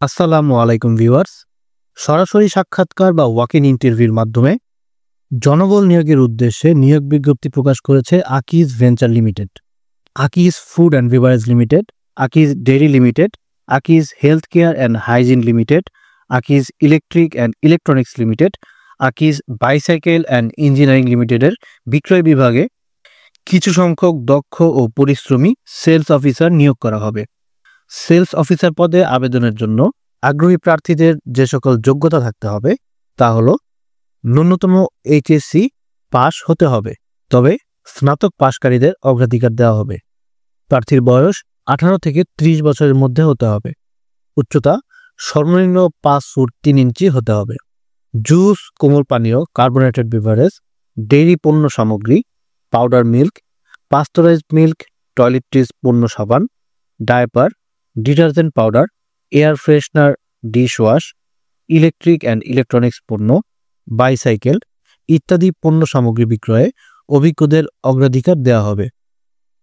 আসসালামু আলাইকুম ভিউয়ার্স। সরাসরি সাক্ষাৎকার বা ওয়াক ইন ইন্টারভিউর মাধ্যমে জনবল নিয়োগের উদ্দেশ্যে নিয়োগ বিজ্ঞপ্তি প্রকাশ করেছে Akij venture limited, Akij food and beverage limited, Akij dairy limited, Akij health care and hygiene limited, Akij electric and electronics limited, Akij bicycle and engineering লিমিটেডের বিক্রয় বিভাগে কিছু সংখ্যক দক্ষ ও পরিশ্রমী সেলস অফিসার নিয়োগ করা হবে। সেলস অফিসার পদে আবেদনের জন্য আগ্রহী প্রার্থীদের যে সকল যোগ্যতা থাকতে হবে তা হলো ন্যূনতম এইচএসসি পাস হতে হবে, তবে স্নাতক পাশকারীদের অগ্রাধিকার দেওয়া হবে। প্রার্থীর বয়স 18 থেকে 30 বছরের মধ্যে হতে হবে। উচ্চতা সর্বনিম্ন 5 ফুট 3 ইঞ্চি হতে হবে। জুস, কোমল পানীয়, কার্বোনেটেড বেভারেজ, ডেইরি পণ্য সামগ্রী, powder milk, pasteurised milk, toiletries পণ্য সাবান, diaper, detergent powder, air freshener, dishwash, electric and electronics পণ্য, বাইসাইকেল ইত্যাদি পণ্য সামগ্রী বিক্রয়ে অভিজ্ঞদের অগ্রাধিকার দেওয়া হবে।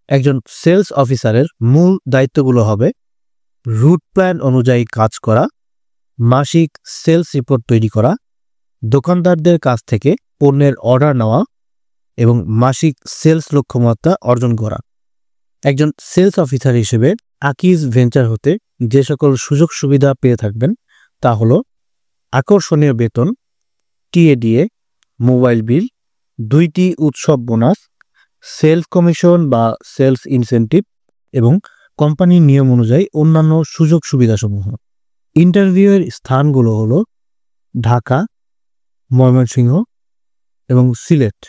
একজন সেলস অফিসারের মূল দায়িত্বগুলো হবে রুট প্ল্যান অনুযায়ী কাজ করা, মাসিক সেলস রিপোর্ট তৈরি করা, দোকানদারদের কাছ থেকে পণ্যের অর্ডার নেওয়া এবং মাসিক সেলস লক্ষ্যমাত্রা অর্জন করা। একজন সেলস অফিসার হিসেবে আকিজ ভেঞ্চার হতে যে সকল সুযোগ সুবিধা পেয়ে থাকবেন তা হলো আকর্ষণীয় বেতন, টিএডিএ, মোবাইল বিল, 2টি উৎসব বোনাস, সেলস কমিশন বা সেলস ইনসেন্টিভ এবং কোম্পানির নিয়ম অনুযায়ী অন্যান্য সুযোগ সুবিধাসমূহ। ইন্টারভিউয়ের স্থানগুলো হলো ঢাকা, ময়মনসিংহ এবং সিলেট।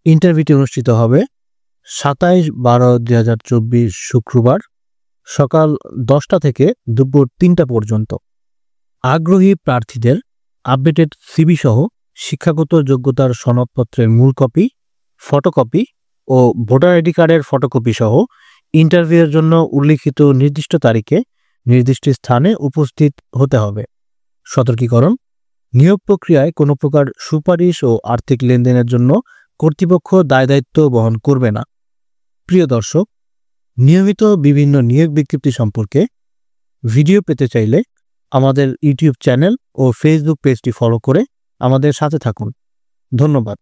ইন্টারভিউটি অনুষ্ঠিত হবে 27/12/2024 শুক্রবার সকাল 10টা থেকে দুপুর 3টা পর্যন্ত। আগ্রহী প্রার্থীদের আপডেটেড সিভি সহ শিক্ষাগত যোগ্যতার সনদপত্রের মূল কপি, ফটোকপি ও ভোটার আইডি কার্ডের ফটোকপি সহ ইন্টারভিউয়ের জন্য উল্লিখিত নির্দিষ্ট তারিখে নির্দিষ্ট স্থানে উপস্থিত হতে হবে। সতর্কীকরণ: নিয়োগ প্রক্রিয়ায় কোনো প্রকার সুপারিশ ও আর্থিক লেনদেনের জন্য কর্তৃপক্ষ দায়দায়িত্ব বহন করবে না। প্রিয় দর্শক, নিয়মিত বিভিন্ন নিয়োগ বিজ্ঞপ্তি সম্পর্কে ভিডিও পেতে চাইলে আমাদের ইউটিউব চ্যানেল ও ফেসবুক পেজটি ফলো করে আমাদের সাথে থাকুন। ধন্যবাদ।